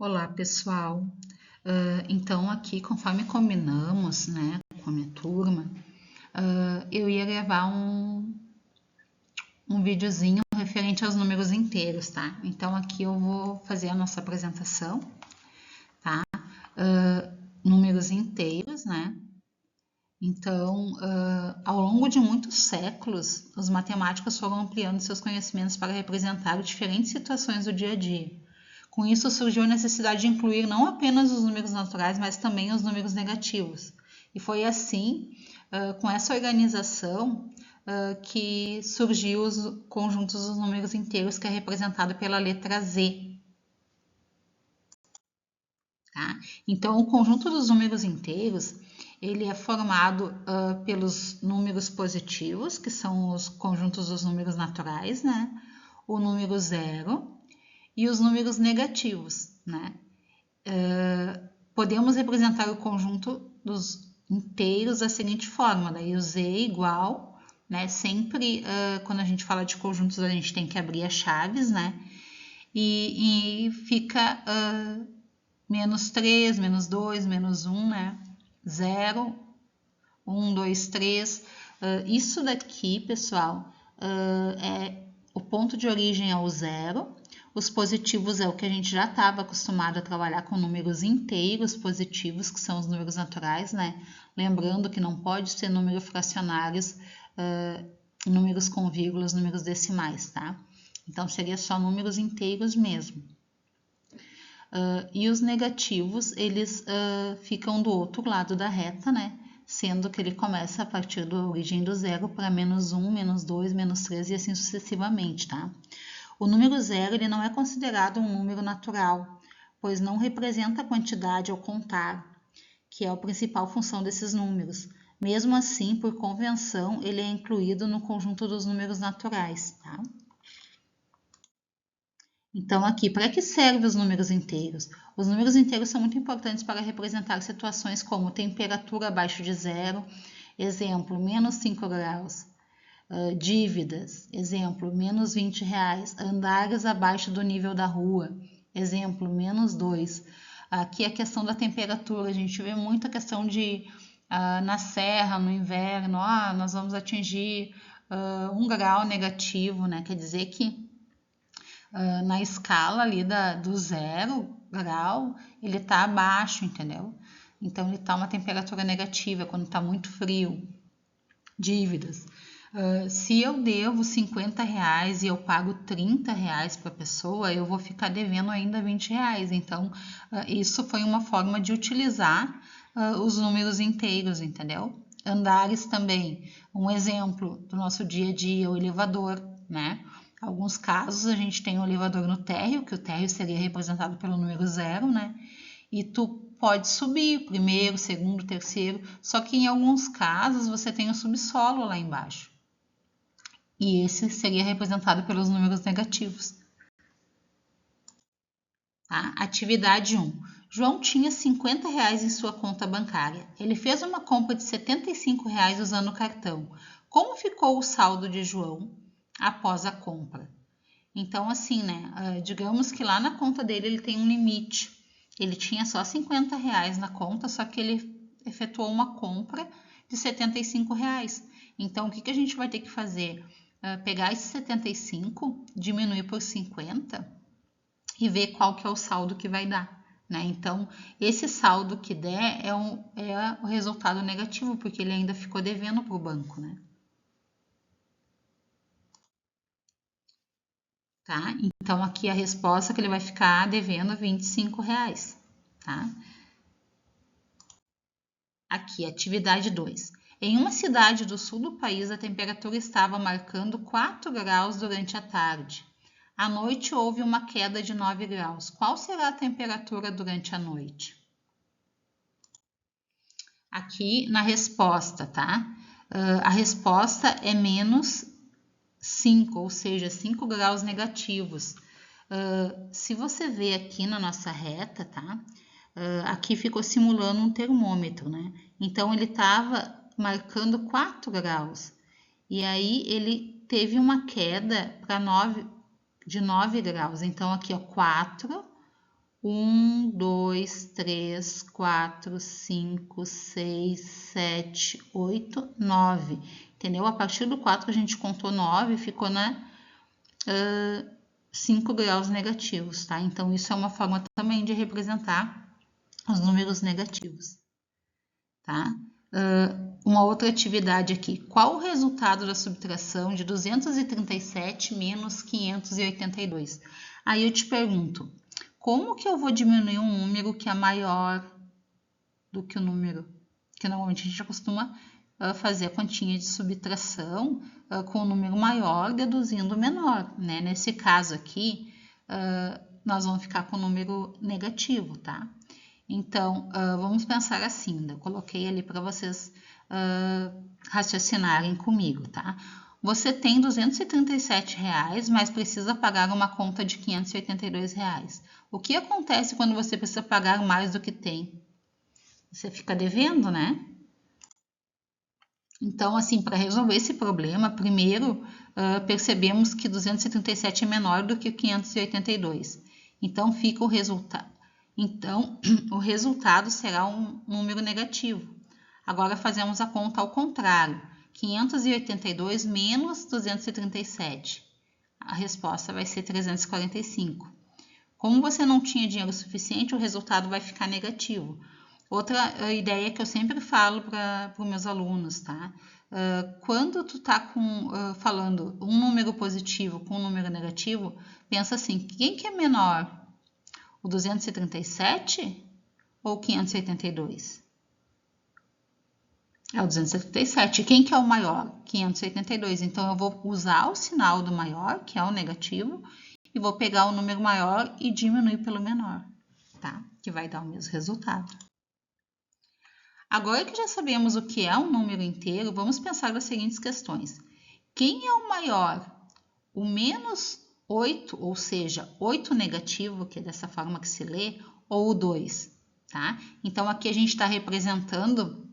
Olá, pessoal. Então, aqui, conforme combinamos, né, com a minha turma, eu ia gravar um videozinho referente aos números inteiros, tá? Então, aqui eu vou fazer a nossa apresentação, tá? Números inteiros, né? Então, ao longo de muitos séculos, os matemáticos foram ampliando seus conhecimentos para representar diferentes situações do dia a dia. Com isso, surgiu a necessidade de incluir não apenas os números naturais, mas também os números negativos. E foi assim, com essa organização, que surgiu os conjuntos dos números inteiros, que é representado pela letra Z. Tá? Então, o conjunto dos números inteiros, ele é formado pelos números positivos, que são os conjuntos dos números naturais, né? O número zero e os números negativos, né? Podemos representar o conjunto dos inteiros da seguinte forma, daí o Z igual, né? Sempre quando a gente fala de conjuntos a gente tem que abrir as chaves, né? E fica menos 3, menos 2, menos 1, né? 0, 1, 2, 3. Isso daqui, pessoal, é o ponto de origem é o zero. Os positivos é o que a gente já estava acostumado a trabalhar com números inteiros positivos, que são os números naturais, né? Lembrando que não pode ser números fracionários, números com vírgulas, números decimais, tá? Então, seria só números inteiros mesmo. E os negativos, eles ficam do outro lado da reta, né? Sendo que ele começa a partir da origem do zero para menos 1, menos 2, menos 3 e assim sucessivamente, tá? O número zero ele não é considerado um número natural, pois não representa a quantidade ao contar, que é a principal função desses números. Mesmo assim, por convenção, ele é incluído no conjunto dos números naturais, tá? Então, aqui, para que servem os números inteiros? Os números inteiros são muito importantes para representar situações como temperatura abaixo de zero, exemplo, menos 5 graus, dívidas, exemplo, menos 20 reais, andares abaixo do nível da rua, exemplo, menos 2. Aqui a questão da temperatura, a gente vê muita questão de, na serra, no inverno, nós vamos atingir 1 grau negativo, né? Quer dizer que na escala ali do 0 grau, ele está abaixo, entendeu? Então, ele está uma temperatura negativa, quando está muito frio. Dívidas. Se eu devo 50 reais e eu pago 30 reais para a pessoa, eu vou ficar devendo ainda 20 reais. Então, isso foi uma forma de utilizar os números inteiros, entendeu? Andares também. Um exemplo do nosso dia a dia, o elevador, né? Alguns casos a gente tem o elevador no térreo, que o térreo seria representado pelo número 0, né? E tu pode subir primeiro, segundo, terceiro, só que em alguns casos você tem o subsolo lá embaixo. E esse seria representado pelos números negativos. Tá? Atividade 1. João tinha 50 reais em sua conta bancária. Ele fez uma compra de 75 reais usando o cartão. Como ficou o saldo de João após a compra? Então, assim, né? Digamos que lá na conta dele ele tem um limite. Ele tinha só 50 reais na conta, só que ele efetuou uma compra de 75 reais. Então, o que a gente vai ter que fazer? Pegar esses 75, diminuir por 50 e ver qual que é o saldo que vai dar. Né? Então, esse saldo que der é o resultado negativo, porque ele ainda ficou devendo para o banco, né? Tá? Então, aqui a resposta é que ele vai ficar devendo 25 reais, tá? Aqui, atividade 2. Em uma cidade do sul do país, a temperatura estava marcando 4 graus durante a tarde. À noite, houve uma queda de 9 graus. Qual será a temperatura durante a noite? Aqui na resposta, tá? A resposta é menos 5, ou seja, 5 graus negativos. Se você ver aqui na nossa reta, tá? Aqui ficou simulando um termômetro, né? Então, ele estava marcando 4 graus. E aí, ele teve uma queda para de 9 graus. Então, aqui, ó, 4 1, 2, 3, 4, 5, 6, 7, 8, 9. Entendeu? A partir do 4 a gente contou 9, ficou na 5 graus negativos, tá? Então, isso é uma forma também de representar os números negativos, tá? Uma outra atividade aqui. Qual o resultado da subtração de 237 menos 582? Aí eu te pergunto, como que eu vou diminuir um número que é maior do que o número? Que normalmente a gente costuma fazer a continha de subtração com o número maior deduzindo o menor, né? Nesse caso aqui, nós vamos ficar com o número negativo, tá? Então, vamos pensar assim, eu coloquei ali para vocês raciocinarem comigo, tá? Você tem R$237, mas precisa pagar uma conta de R$582. O que acontece quando você precisa pagar mais do que tem? Você fica devendo, né? Então, assim, para resolver esse problema, primeiro percebemos que 237 é menor do que 582. Então, fica o resultado. Então, o resultado será um número negativo. Agora, fazemos a conta ao contrário. 582 menos 237. A resposta vai ser 345. Como você não tinha dinheiro suficiente, o resultado vai ficar negativo. Outra ideia que eu sempre falo para os meus alunos, tá? Quando tu tá falando um número positivo com um número negativo, pensa assim, quem que é menor? O 237 ou o 582? É o 237. Quem que é o maior? 582. Então, eu vou usar o sinal do maior, que é o negativo, e vou pegar o número maior e diminuir pelo menor, tá? Que vai dar o mesmo resultado. Agora que já sabemos o que é um número inteiro, vamos pensar nas seguintes questões. Quem é o maior? O menos 8, ou seja, 8 negativo, que é dessa forma que se lê, ou o 2, tá? Então, aqui a gente está representando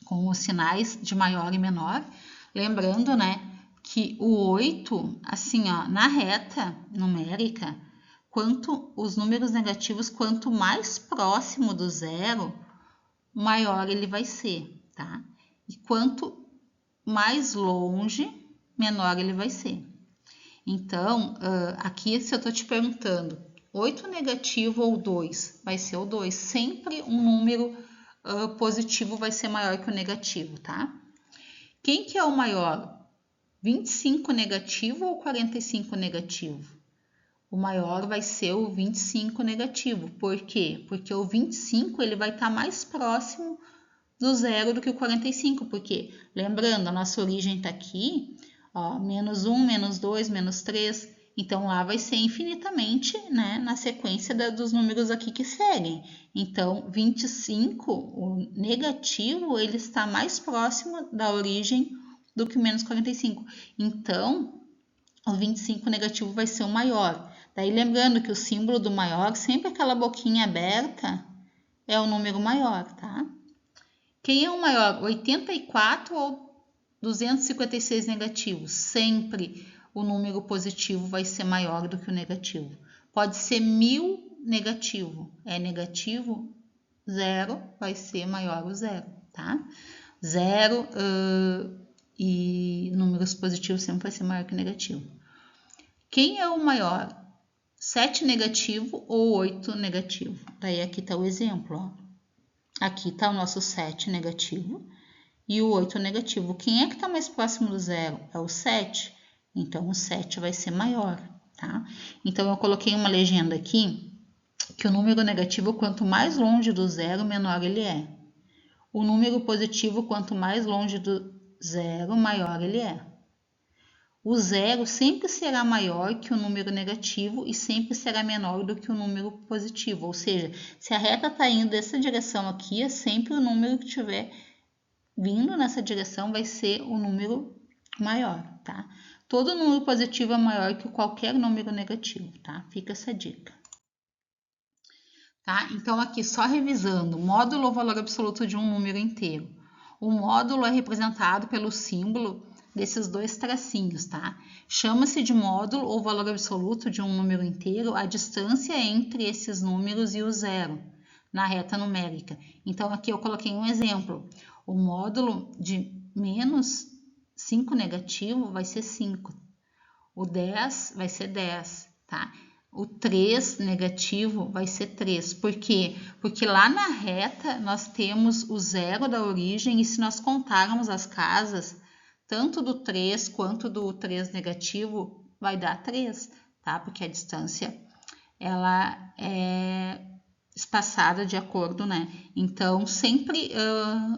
com os sinais de maior e menor. Lembrando, né, que o 8, assim, ó, na reta numérica, os números negativos, quanto mais próximo do zero, maior ele vai ser, tá? E quanto mais longe, menor ele vai ser. Então, aqui se eu tô te perguntando, 8 negativo ou 2, vai ser o 2. Sempre um número positivo vai ser maior que o negativo, tá? Quem que é o maior? 25 negativo ou 45 negativo? O maior vai ser o 25 negativo. Por quê? Porque o 25 ele vai estar mais próximo do zero do que o 45, porque, lembrando, a nossa origem está aqui, ó, menos 1, menos 2, menos 3, então lá vai ser infinitamente, né, na sequência dos números aqui que seguem. Então, 25, o negativo, ele está mais próximo da origem do que o menos 45. Então, o 25 negativo vai ser o maior. Daí, lembrando que o símbolo do maior, sempre aquela boquinha aberta, é o número maior, tá? Quem é o maior, 84 ou 256 negativos? Sempre o número positivo vai ser maior do que o negativo. Pode ser 1000 negativo. É negativo, 0 vai ser maior o 0, tá? 0 e números positivos sempre vai ser maior que o negativo. Quem é o maior? 7 negativo ou 8 negativo? Daí aqui está o exemplo, ó. Aqui está o nosso 7 negativo e o 8 negativo. Quem é que está mais próximo do zero? É o 7. Então, o 7 vai ser maior, tá? Então, eu coloquei uma legenda aqui que o número negativo, quanto mais longe do zero, menor ele é. O número positivo, quanto mais longe do zero, maior ele é. O zero sempre será maior que o número negativo e sempre será menor do que o número positivo. Ou seja, se a reta está indo dessa direção aqui, é sempre o número que estiver vindo nessa direção vai ser o número maior, tá? Todo número positivo é maior que qualquer número negativo, tá? Fica essa dica. Tá? Então, aqui só revisando, módulo ou valor absoluto de um número inteiro. O módulo é representado pelo símbolo desses dois tracinhos, tá? Chama-se de módulo ou valor absoluto de um número inteiro a distância entre esses números e o zero na reta numérica. Então, aqui eu coloquei um exemplo. O módulo de menos 5 negativo vai ser 5. O 10 vai ser 10, tá? O 3 negativo vai ser 3. Por quê? Porque lá na reta nós temos o zero da origem e se nós contarmos as casas, tanto do 3 quanto do 3 negativo, vai dar 3, tá? Porque a distância, ela é espaçada de acordo, né? Então,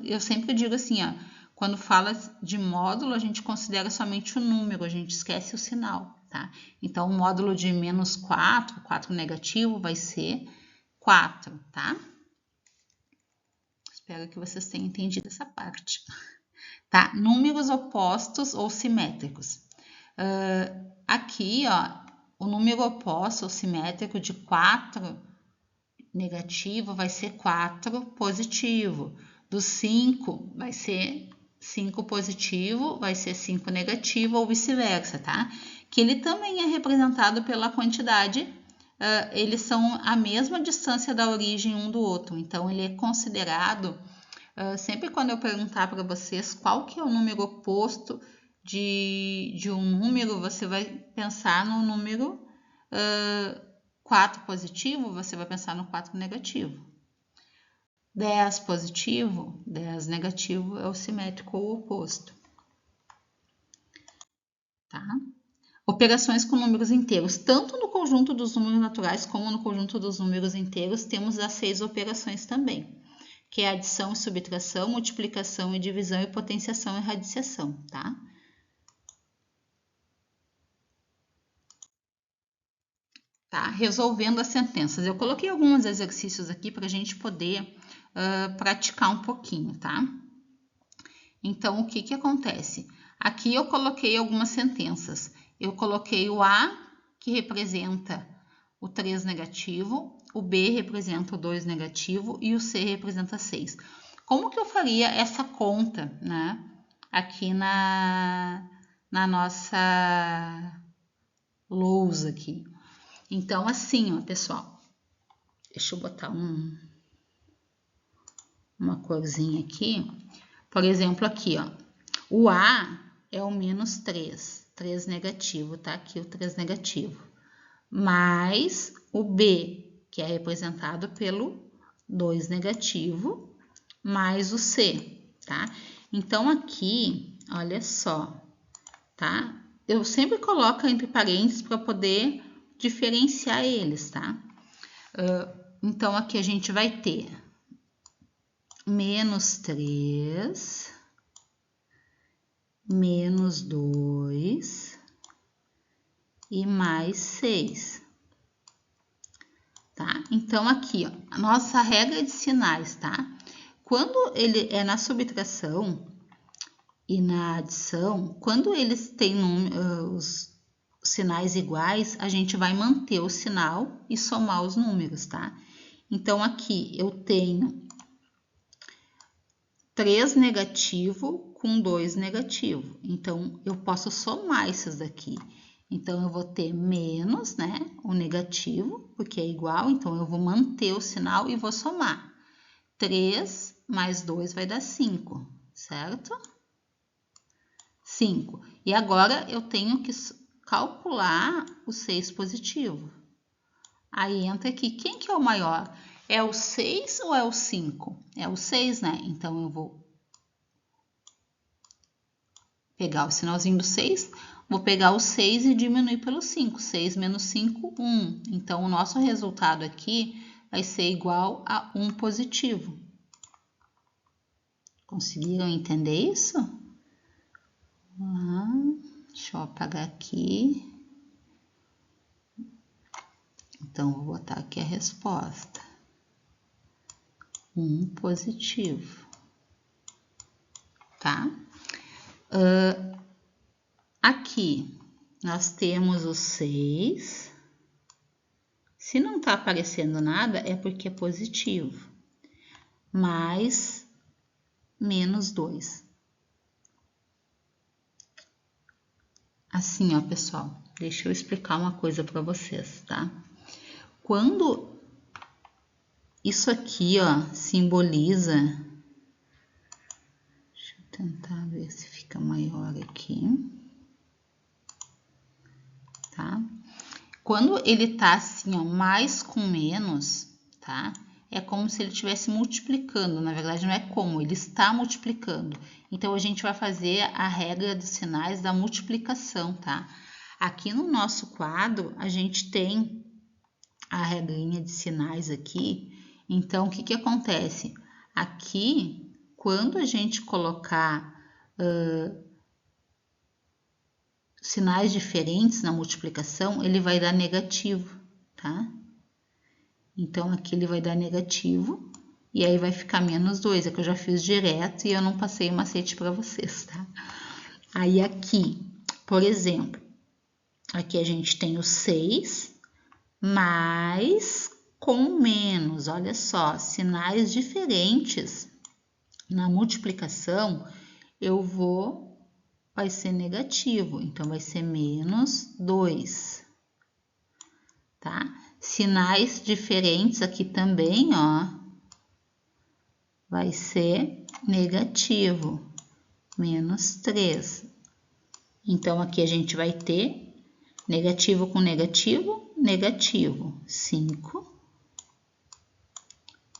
eu sempre digo assim, ó, quando fala de módulo, a gente considera somente o número, a gente esquece o sinal, tá? Então, o módulo de menos 4, 4 negativo, vai ser 4, tá? Espero que vocês tenham entendido essa parte. Tá? Números opostos ou simétricos. Aqui, ó, o número oposto ou simétrico de 4 negativo vai ser 4 positivo. Do 5 vai ser 5 positivo, vai ser 5 negativo ou vice-versa, tá? Que ele também é representado pela quantidade, eles são a mesma distância da origem um do outro. Então, ele é considerado, sempre quando eu perguntar para vocês qual que é o número oposto de um número, você vai pensar no número 4 positivo, você vai pensar no 4 negativo. 10 positivo, 10 negativo é o simétrico ou oposto. Tá? Operações com números inteiros. Tanto no conjunto dos números naturais como no conjunto dos números inteiros, temos as 6 operações também, que é adição e subtração, multiplicação e divisão e potenciação e radiciação, tá? Tá? Resolvendo as sentenças. Eu coloquei alguns exercícios aqui para a gente poder praticar um pouquinho, tá? Então, o que que acontece? Aqui eu coloquei algumas sentenças. Eu coloquei o A, que representa o 3 negativo, o B representa o 2 negativo e o C representa 6. Como que eu faria essa conta, né? Aqui na nossa lousa aqui. Então, assim, ó, pessoal, deixa eu botar uma corzinha aqui. Por exemplo, aqui, ó, o A é o menos 3, 3 negativo, tá? Aqui o 3 negativo, mais o B, que é representado pelo 2 negativo, mais o C, tá? Então, aqui, olha só, tá? Eu sempre coloco entre parênteses para poder diferenciar eles, tá? Então, aqui a gente vai ter menos 3, menos 2 e mais 6. Tá? Então, aqui, ó, a nossa regra de sinais, tá? Quando ele é na subtração e na adição, quando eles têm os sinais iguais, a gente vai manter o sinal e somar os números, tá? Então, aqui eu tenho 3 negativo com 2 negativo. Então, eu posso somar esses daqui. Então, eu vou ter menos, né? O negativo, porque é igual. Então, eu vou manter o sinal e vou somar. 3 mais 2 vai dar 5, certo? 5. E agora, eu tenho que calcular o 6 positivo. Aí, entra aqui. Quem que é o maior? É o 6 ou é o 5? É o 6, né? Então, eu vou pegar o sinalzinho do 6, vou pegar o 6 e diminuir pelo 5. 6 menos 5, 1. Então, o nosso resultado aqui vai ser igual a 1 positivo. Conseguiram entender isso? Deixa eu apagar aqui. Então, vou botar aqui a resposta. 1 positivo. Tá? Aqui, nós temos o 6. Se não tá aparecendo nada, é porque é positivo. Mais menos 2. assim, ó, pessoal, deixa eu explicar uma coisa para vocês, tá? Quando isso aqui, ó, simboliza, deixa eu tentar ver se fica maior aqui, tá? Quando ele tá assim, ó, mais com menos, tá? É como se ele estivesse multiplicando, na verdade não é como, ele está multiplicando. Então, a gente vai fazer a regra dos sinais da multiplicação, tá? Aqui no nosso quadro, a gente tem a regrinha de sinais aqui. Então, o que que acontece? Aqui, quando a gente colocar sinais diferentes na multiplicação, ele vai dar negativo, tá? Então, aqui ele vai dar negativo, e aí vai ficar menos 2, é que eu já fiz direto e eu não passei o macete para vocês, tá? Aí aqui, por exemplo, aqui a gente tem o 6, mais com menos, olha só, sinais diferentes na multiplicação, vai ser negativo, então vai ser menos 2, tá? Sinais diferentes aqui também, ó, vai ser negativo, menos 3. Então, aqui a gente vai ter negativo com negativo, negativo, 5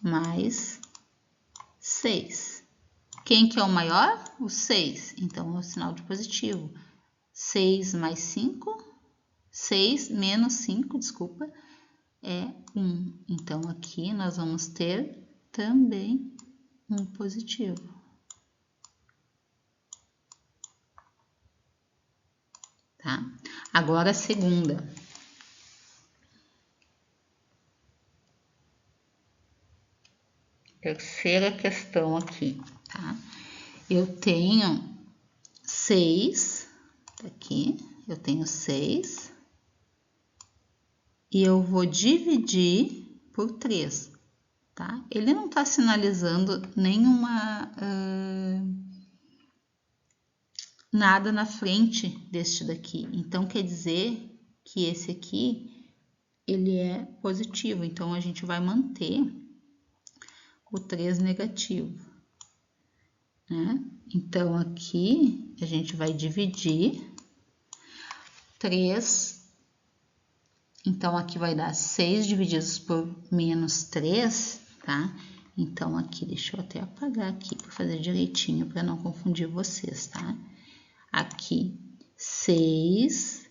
mais 6. Quem que é o maior? O 6, então é o sinal de positivo. 6 mais 5, 6 menos 5, desculpa, é 1. Então, aqui nós vamos ter também um positivo. Tá? Agora a segunda. Terceira questão aqui, tá? Eu tenho 6, aqui, eu tenho 6, e eu vou dividir por 3, tá? Ele não tá sinalizando nenhuma, nada na frente deste daqui, então quer dizer que esse aqui, ele é positivo, então a gente vai manter o 3 negativo, né? Então, aqui a gente vai dividir 3, então aqui vai dar 6 divididos por menos 3, tá? Então, aqui, deixa eu até apagar aqui para fazer direitinho, para não confundir vocês, tá? Aqui, 6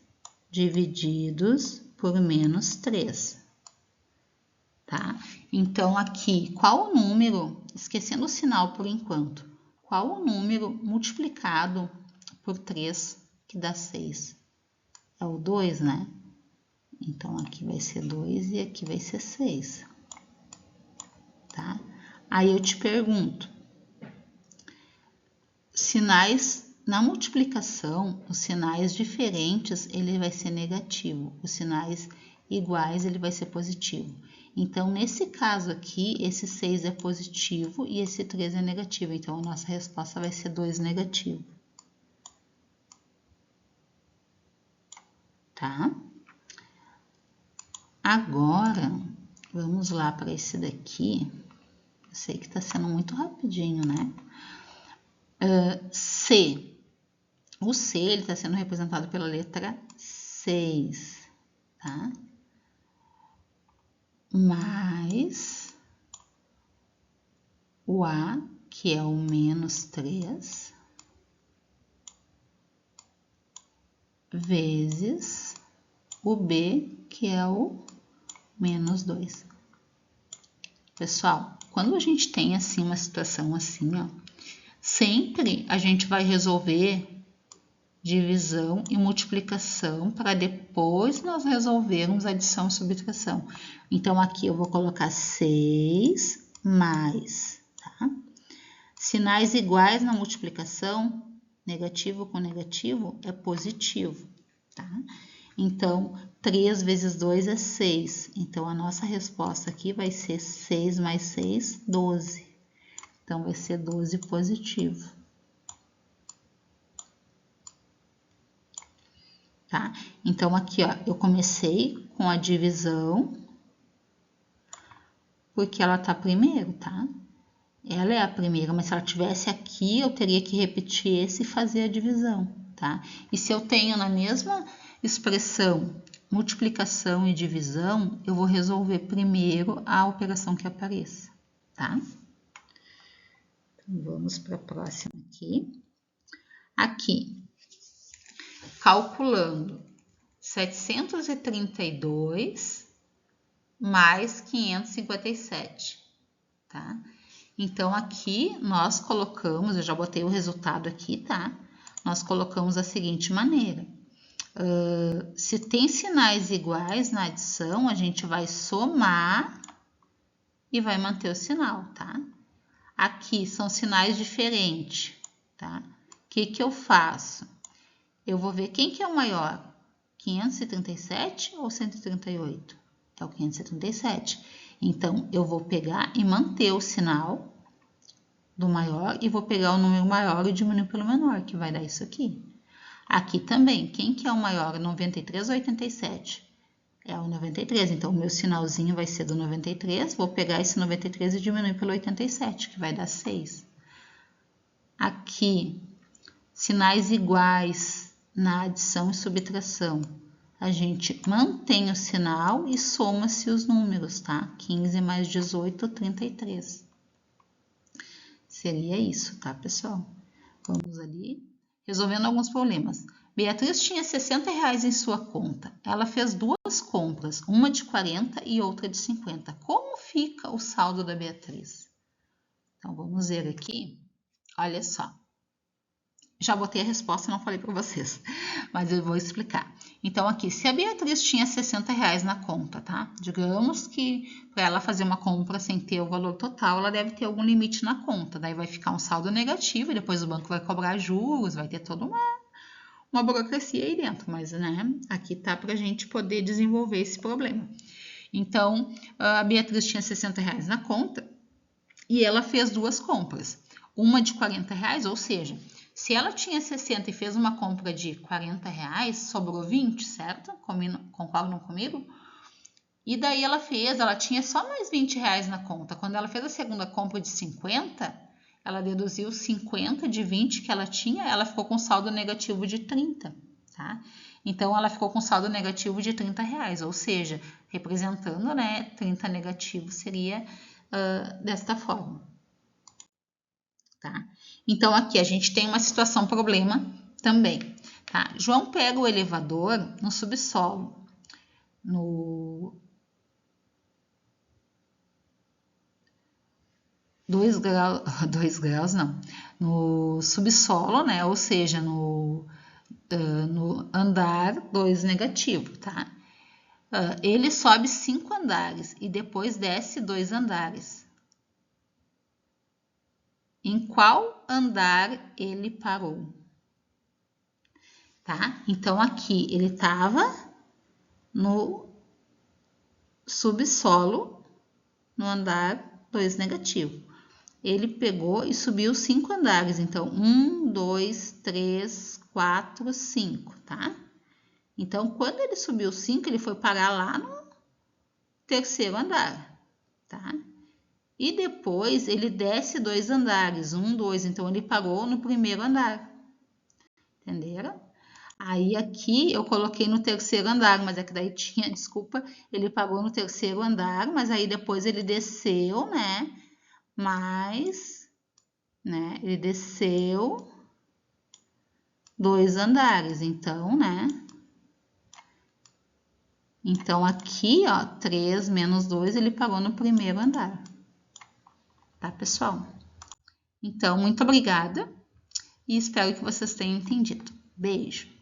divididos por menos 3. Tá? Então, aqui, qual o número, esquecendo o sinal por enquanto, qual o número multiplicado por 3 que dá 6? É o 2, né? Então, aqui vai ser 2 e aqui vai ser 6. Tá? Aí eu te pergunto, sinais na multiplicação, os sinais diferentes, ele vai ser negativo, os sinais iguais, ele vai ser positivo. Então, nesse caso aqui, esse 6 é positivo e esse 3 é negativo. Então, a nossa resposta vai ser 2 negativo. Tá? Agora, vamos lá para esse daqui. Eu sei que está sendo muito rapidinho, né? C. O C, ele está sendo representado pela letra 6, tá? Mais o A, que é o menos 3, vezes o B, que é o menos 2. Pessoal, quando a gente tem assim uma situação assim, ó, sempre a gente vai resolver divisão e multiplicação para depois nós resolvermos adição e subtração. Então, aqui eu vou colocar 6 mais, tá? Sinais iguais na multiplicação, negativo com negativo é positivo, tá? Então, 3 vezes 2 é 6. Então, a nossa resposta aqui vai ser 6 mais 6, 12. Então, vai ser 12 positivo. tá? Então, aqui, ó, eu comecei com a divisão, porque ela tá primeiro, tá? Ela é a primeira, mas se ela tivesse aqui, eu teria que repetir esse e fazer a divisão, tá? E se eu tenho na mesma expressão multiplicação e divisão, eu vou resolver primeiro a operação que apareça, tá? Então, vamos para a próxima aqui. Aqui, calculando 732 mais 557, tá? Então, aqui nós colocamos, eu já botei o resultado aqui, tá? Nós colocamos da seguinte maneira. Se tem sinais iguais na adição, a gente vai somar e vai manter o sinal, tá? Aqui são sinais diferentes, tá? O que que eu faço? Eu vou ver quem que é o maior, 537 ou 138? É o 537. Então, eu vou pegar e manter o sinal do maior e vou pegar o número maior e diminuir pelo menor, que vai dar isso aqui. Aqui também, quem que é o maior, 93 ou 87? É o 93, então o meu sinalzinho vai ser do 93, vou pegar esse 93 e diminuir pelo 87, que vai dar 6. Aqui, sinais iguais na adição e subtração. A gente mantém o sinal e soma-se os números, tá? 15 mais 18, 33. Seria isso, tá, pessoal? Vamos ali, resolvendo alguns problemas. Beatriz tinha R$60 em sua conta. Ela fez duas compras, uma de 40 e outra de 50. Como fica o saldo da Beatriz? Então, vamos ver aqui. Olha só. Já botei a resposta, não falei para vocês, mas eu vou explicar. Então, aqui, se a Beatriz tinha R$60 na conta, tá? Digamos que para ela fazer uma compra sem ter o valor total, ela deve ter algum limite na conta. Daí vai ficar um saldo negativo e depois o banco vai cobrar juros, vai ter toda uma burocracia aí dentro. Mas, né, aqui tá para a gente poder desenvolver esse problema. Então, a Beatriz tinha R$60 na conta e ela fez duas compras. Uma de R$40, ou seja, se ela tinha 60 e fez uma compra de R$40, sobrou 20, certo? Concordam comigo? E daí ela tinha só mais R$20 na conta. Quando ela fez a segunda compra de 50, ela deduziu 50 de 20 que ela tinha, ela ficou com saldo negativo de 30, tá? Então, ela ficou com saldo negativo de R$30, ou seja, representando, né, 30 negativo seria desta forma. Tá? Então, aqui a gente tem uma situação problema também. Tá? João pega o elevador no subsolo, no 2 graus não, no subsolo, né? Ou seja, no andar 2 negativo, tá? Ele sobe 5 andares e depois desce 2 andares. Em qual andar ele parou? Tá? Então, aqui ele estava no subsolo, no andar 2 negativo. Ele pegou e subiu 5 andares. Então, 1, 2, 3, 4, 5, tá? Então, quando ele subiu 5, ele foi parar lá no terceiro andar, tá? E depois ele desce 2 andares, 1, 2, então ele parou no primeiro andar. Entenderam? Aí aqui eu coloquei no terceiro andar, mas é que daí tinha, desculpa, ele parou no terceiro andar, mas aí depois ele desceu, né? Mas, né? Ele desceu 2 andares, então, né? Então aqui, ó, 3 menos 2, ele parou no primeiro andar. Tá, pessoal? Então, muito obrigada e espero que vocês tenham entendido. Beijo!